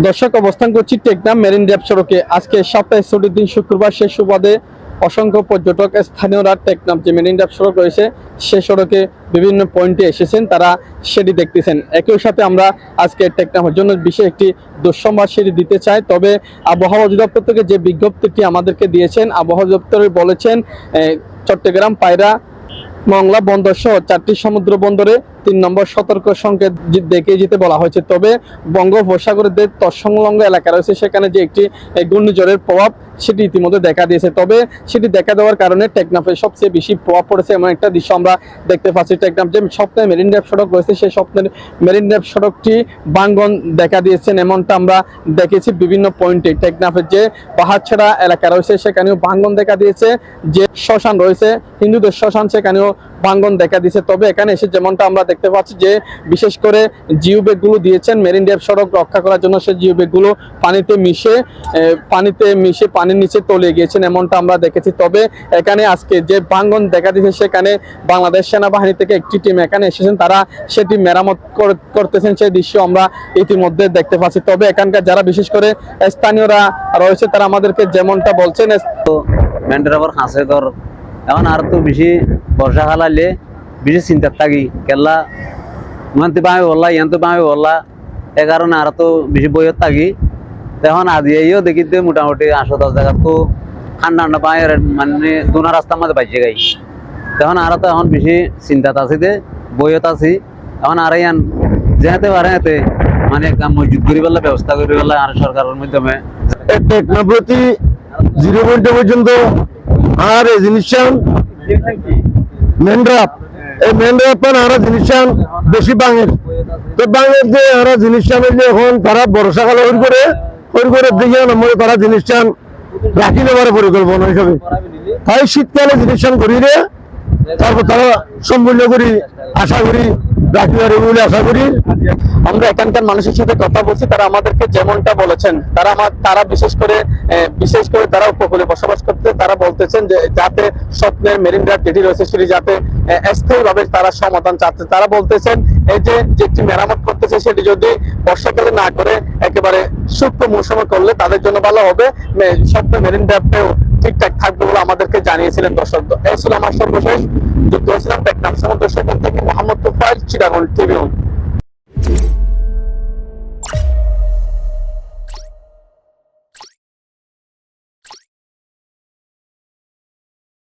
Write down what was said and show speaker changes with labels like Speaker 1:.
Speaker 1: দর্শক অবস্থান করছি টেকনাফ মেরিন ড্রাইভ সড়কে। আজকে সপ্তাহের ছুটির দিন শুক্রবার, সে সুবাদে অসংখ্য পর্যটক স্থানীয়রা টেকনাফ যে মেরিন ড্রাইভ সড়ক রয়েছে সে সড়কে বিভিন্ন পয়েন্টে এসেছেন, তারা সেটি দেখতেছেন। একই সাথে আমরা আজকে টেকনাফের জন্য বিশেষ একটি দুঃসংবাদ সেটি দিতে চাই। তবে আবহাওয়া অধিদপ্তর থেকে যে বিজ্ঞপ্তিটি আমাদেরকে দিয়েছেন, আবহাওয়া অধিদপ্তর বলেছেন চট্টগ্রাম, পায়রা, মংলা বন্দর সহ 4টি সমুদ্র বন্দরে 3 নম্বর সতর্ক সংকেত দেখে যেতে বলা হয়েছে। তবে বঙ্গোপসাগরের যে তৎসংলগ্ন এলাকা রয়েছে সেখানে যে একটি ঘূর্ণিঝড়ের প্রভাব সেটি ইতিমধ্যে দেখা দিয়েছে। তবে সেটি দেখা দেওয়ার কারণে টেকনাফে সবচেয়ে বেশি প্রভাব পড়েছে এমন একটা দৃশ্য আমরা দেখতে পাচ্ছি। টেকনাফ যে স্বপ্নের মেরিন ড্রাইভ সড়ক রয়েছে সেই স্বপ্নের মেরিন ড্রাইভ সড়কটি ভাঙ্গন দেখা দিয়েছেন এমনটা আমরা দেখেছি বিভিন্ন পয়েন্টে। টেকনাফের যে পাহাড়ছড়া এলাকা রয়েছে সেখানেও ভাঙ্গন দেখা দিয়েছে, যে শ্মশান রয়েছে হিন্দুদের শ্মশান সেখানেও ভাঙ্গন দেখা দিয়েছে। তবে এখানে এসে যেমনটা আমরা দেখতে পাচ্ছি যে বিশেষ করে জিও ব্যাগগুলো দিয়েছেন মেরিন ড্রাইভ সড়ক রক্ষা করার জন্য, সেই জিও ব্যাগগুলো পানিতে মিশে পানির নিচে তলিয়ে গিয়েছেন এমনটা আমরা দেখেছি। তবে এখানে আজকে যে ভাঙ্গন দেখা দিয়েছে সেখানে বাংলাদেশ সেনাবাহিনী থেকে একটি টিম এখানে এসেছেন, তারা সেটি মেরামত করতেছেন, সেই দৃশ্য আমরা ইতিমধ্যে দেখতে পাচ্ছি। তবে এখানকার যারা বিশেষ করে স্থানীয়রা রয়েছে তারা আমাদেরকে যেমনটা বলছেন
Speaker 2: এখন আর তো বেশি বর্ষা খালাইলে বেশি চিন্তার থাকি কেলা মানতে পাবে বললা ইয়ানতে পাবে বললা, এ কারণে আর তো বেশি বইয়ের থাকি। এখন আজি এইও দেখিতে মোটামুটি 8-10 জায়গা তো ঠান্ডা ঠান্ডা পায় মানে দুনা রাস্তার মধ্যে বাইচে গাই। তখন আর তো এখন বেশি চিন্তাত আছি যে বইয়ত আছি। এখন আর ইয়ান যেতে পারে এতে মানে মজুদ করি পেলা ব্যবস্থা করি পেলা আর সরকারের মাধ্যমে
Speaker 3: টেকনাফতি 0 পয়েন্ট পর্যন্ত আর এই জিনিসটান মেনড্রাপ এই মেনড্রাপান আর জিনিসটান বেশি বাঙের তো বাঙের যে আর জিনিসটান এখন তারা বর্ষাকাল করে দিকে নম্বরে তারা জিনিসটান রাখি নেবার পরিকল্পনা হিসাবে, তাই শীতকালে জিনিসটান করি রে তারপর তারা সম্পূর্ণ করি আশা করি রাখি পারে বলে আশা করি।
Speaker 1: আমরা এখানকার মানুষের সাথে কথা বলছি, তারা আমাদেরকে যেমনটা বলেছেন, তারা বিশেষ করে তারা উপকূলে বসবাস করতে তারা বলতেছেন যে যাতে স্বপ্নের মেরিন ড্রাইভ যেটি রয়েছে সেটি যাতে স্থায়ীভাবে তারা সমাধান চাচ্ছে। তারা বলতেছেন এই যে যেটি মেরামত করতেছে সেটি যদি বর্ষাকালে না করে একেবারে শুষ্ক মৌসুমে করলে তাদের জন্য ভালো হবে, স্বপ্নের মেরিন ড্রাইভটাও ঠিকঠাক থাকবে বলে আমাদেরকে জানিয়েছিলেন। দর্শক, এই ছিল আমার সর্বশেষ যুক্ত হয়েছিলাম টেকনাফ সমুদ্র সৈকত থেকে মোহাম্মদ তুফাইল, চিটাগং টিভি।